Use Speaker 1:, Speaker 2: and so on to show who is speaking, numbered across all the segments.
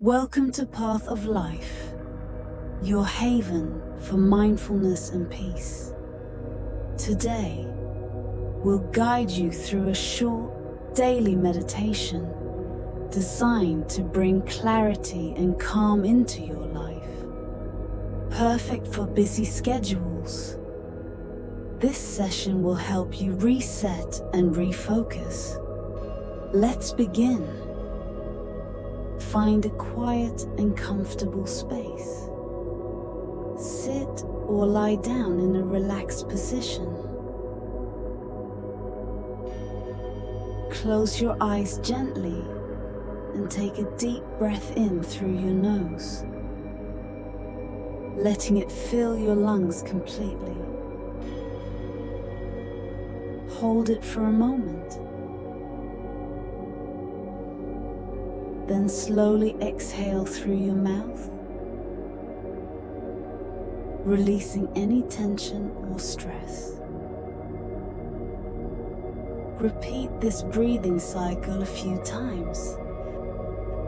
Speaker 1: Welcome to Path of Life, your haven for mindfulness and peace. Today, we'll guide you through a short daily meditation designed to bring clarity and calm into your life. Perfect for busy schedules. This session will help you reset and refocus. Let's begin. Find a quiet and comfortable space. Sit or lie down in a relaxed position. Close your eyes gently and take a deep breath in through your nose, letting it fill your lungs completely. Hold it for a moment. Then slowly exhale through your mouth, releasing any tension or stress. Repeat this breathing cycle a few times,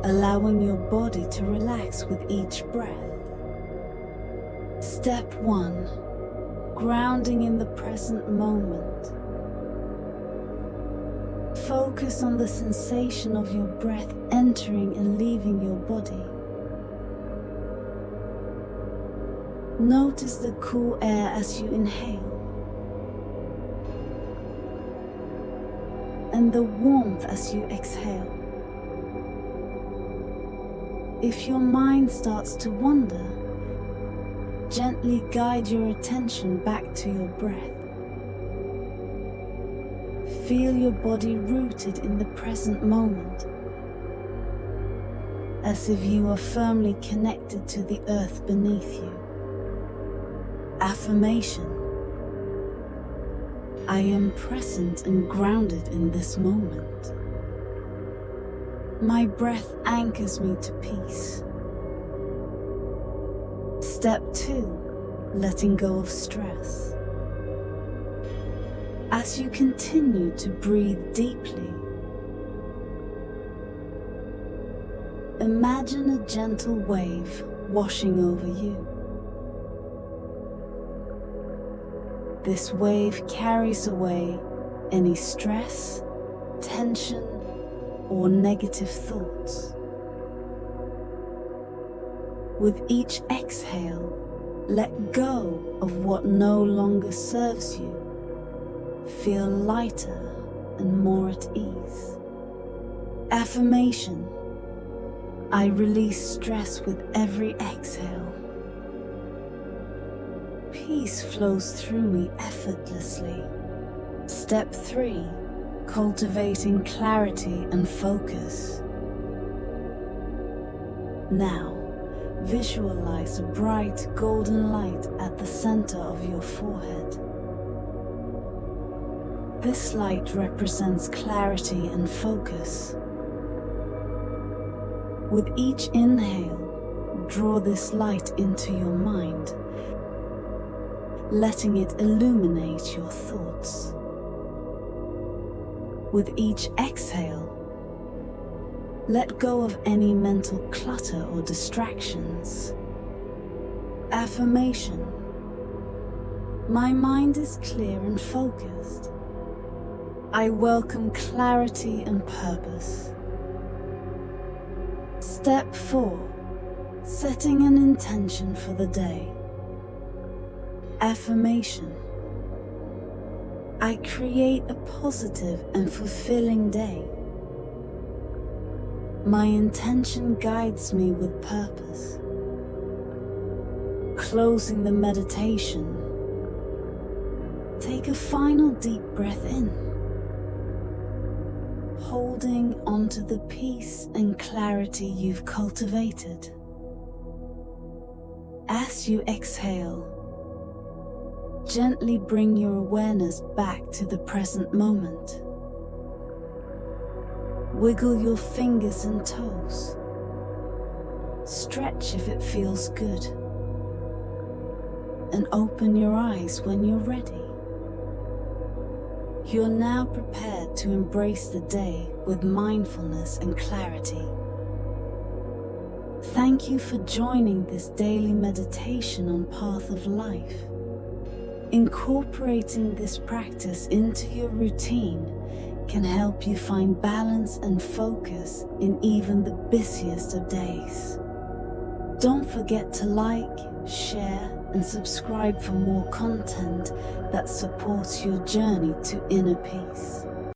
Speaker 1: allowing your body to relax with each breath. Step 1. Grounding in the present moment. Focus on the sensation of your breath entering and leaving your body. Notice the cool air as you inhale and the warmth as you exhale. If your mind starts to wander, gently guide your attention back to your breath. Feel your body rooted in the present moment, as if you are firmly connected to the earth beneath you. Affirmation: I am present and grounded in this moment. My breath anchors me to peace. Step 2. Letting go of stress. As you continue to breathe deeply, imagine a gentle wave washing over you. This wave carries away any stress, tension, or negative thoughts. With each exhale, let go of what no longer serves you. Feel lighter and more at ease. Affirmation: I release stress with every exhale. Peace flows through me effortlessly. Step 3. Cultivating clarity and focus. Now, visualize a bright golden light at the center of your forehead. This light represents clarity and focus. With each inhale, draw this light into your mind, letting it illuminate your thoughts. With each exhale, let go of any mental clutter or distractions. Affirmation: my mind is clear and focused. I welcome clarity and purpose. Step 4. Setting an intention for the day. Affirmation: I create a positive and fulfilling day. My intention guides me with purpose. Closing the meditation, take a final deep breath in, holding onto the peace and clarity you've cultivated. As you exhale, gently bring your awareness back to the present moment. Wiggle your fingers and toes. Stretch if it feels good. And open your eyes when you're ready. You're now prepared to embrace the day with mindfulness and clarity. Thank you for joining this daily meditation on Path of Life. Incorporating this practice into your routine can help you find balance and focus in even the busiest of days. Don't forget to like, share, and subscribe for more content that supports your journey to inner peace.